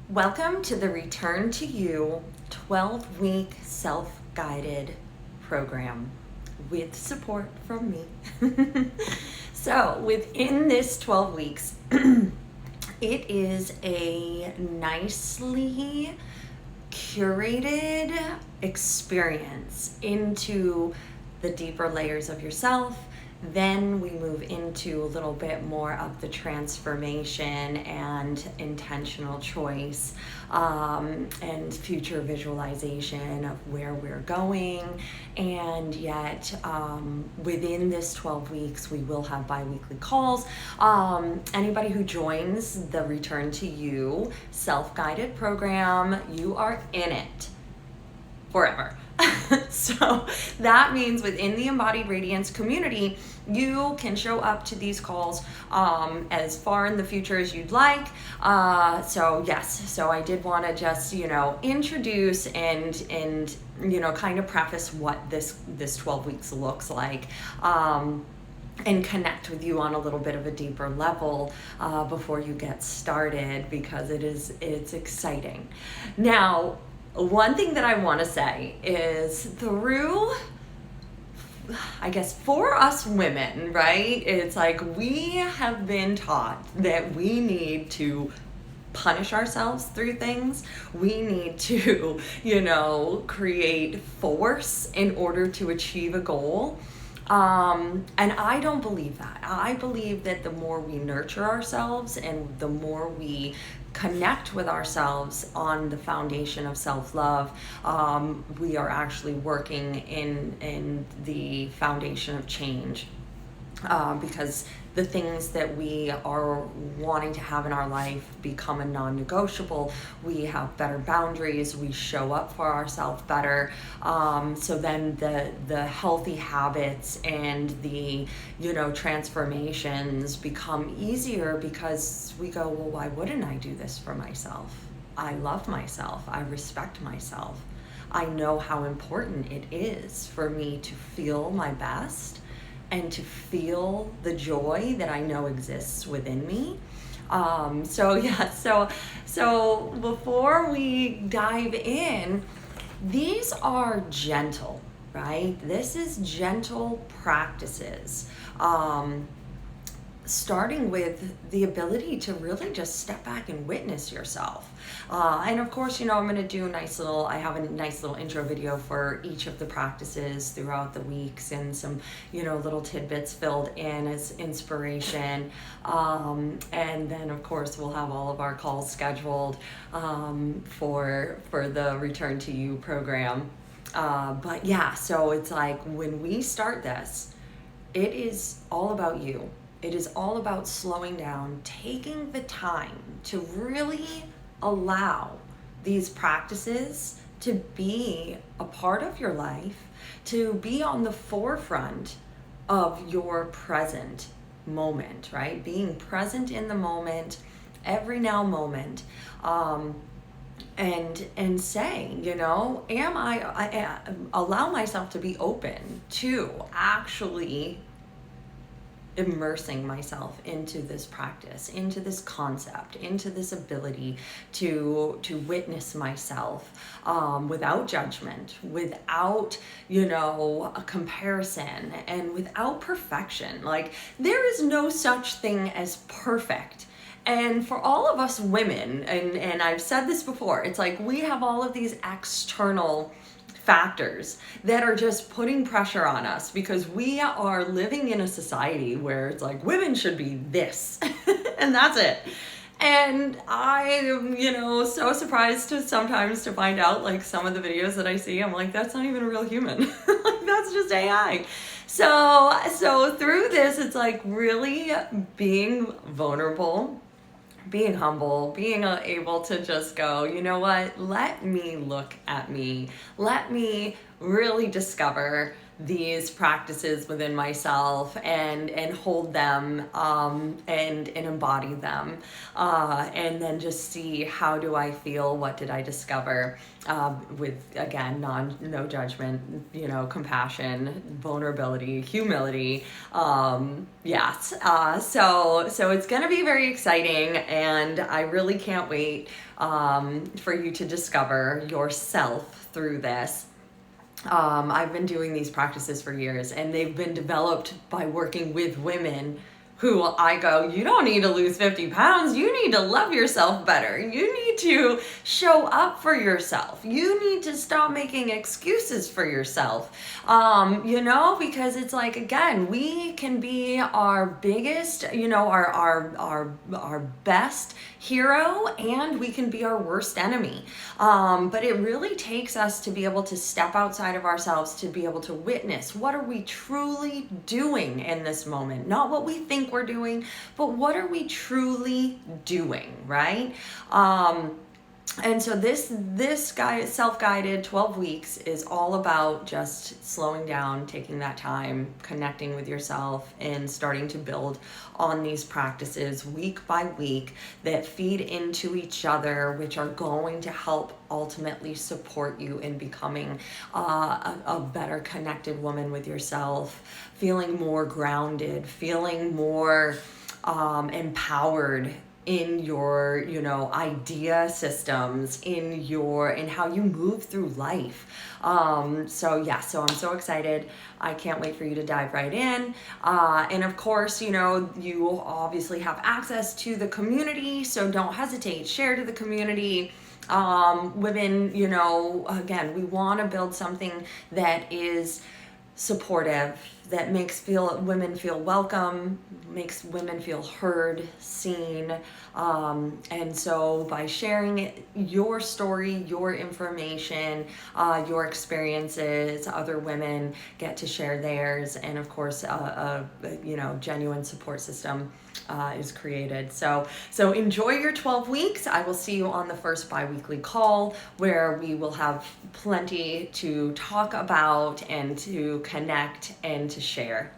Welcome to the Return to You 12-week self-guided program with support from me. So within this 12 weeks, it is a nicely curated experience into the deeper layers of yourself. Then we move into a little bit more of the transformation and intentional choice, and future visualization of where we're going. And yet, within this 12 weeks, we will have bi-weekly calls. Anybody who joins the Return to You self-guided program, you are in it forever. So that means within the Embodied Radiance community, you can show up to these calls as far in the future as you'd like. So I did want to just, introduce and kind of preface what this 12 weeks looks like. And connect with you on a little bit of a deeper level before you get started, because it's exciting. Now, one thing that I want to say is for us women, right? It's like we have been taught that we need to punish ourselves through things. We need to, create force in order to achieve a goal. And I don't believe that. I believe that the more we nurture ourselves and the more we connect with ourselves on the foundation of self-love, we are actually working in the foundation of change. Because the things that we are wanting to have in our life become a non-negotiable. We have better boundaries. We show up for ourselves better. So then the healthy habits and the transformations become easier, because we go, well, why wouldn't I do this for myself? I love myself. I respect myself. I know how important it is for me to feel my best and to feel the joy that I know exists within me. So before we dive in, these are gentle, right? This is gentle practices. Starting with the ability to really just step back and witness yourself. And of course, I'm going to do I have a nice little intro video for each of the practices throughout the weeks, and some, little tidbits filled in as inspiration. And then of course, we'll have all of our calls scheduled for the Return to You program. So it's like when we start this, it is all about you. It is all about slowing down, taking the time to really allow these practices to be a part of your life, to be on the forefront of your present moment, right? Being present in the moment, every now moment, and saying, I allow myself to be open to actually immersing myself into this practice, into this concept, into this ability to witness myself without judgment, without, a comparison, and without perfection. Like, there is no such thing as perfect. And for all of us women, and I've said this before, it's like we have all of these external factors that are just putting pressure on us, because we are living in a society where it's like women should be this and that's it. And I am, so surprised sometimes to find out, like, some of the videos that I see, I'm like, that's not even a real human. Like, that's just AI. So through this, it's like really being vulnerable, being humble, being able to just go, you know what, let me look at me. Let me really discover these practices within myself and hold them and embody them, and then just see how do I feel, what did I discover, with again no judgment, compassion, vulnerability, humility. Yes, so it's going to be very exciting, and I really can't wait for you to discover yourself through this. I've been doing these practices for years, and they've been developed by working with women who I go, you don't need to lose 50 pounds. You need to love yourself better. You need to show up for yourself. You need to stop making excuses for yourself. Because it's like, again, we can be our biggest, our best hero, and we can be our worst enemy. But it really takes us to be able to step outside of ourselves, to be able to witness what are we truly doing in this moment, not what we think we're doing, but what are we truly doing, right? And so this self-guided 12 weeks is all about just slowing down, taking that time, connecting with yourself, and starting to build on these practices week by week that feed into each other, which are going to help ultimately support you in becoming a better connected woman with yourself, feeling more grounded, feeling more empowered in your, idea systems, in how you move through life. So I'm so excited. I can't wait for you to dive right in. And of course, you obviously have access to the community, so don't hesitate, share to the community. Women, again, we want to build something that is supportive, that makes women feel welcome, makes women feel heard, seen. And so by sharing your story, your information, your experiences, other women get to share theirs. And of course, genuine support system is created. So enjoy your 12 weeks. I will see you on the first bi-weekly call, where we will have plenty to talk about and to connect and to share.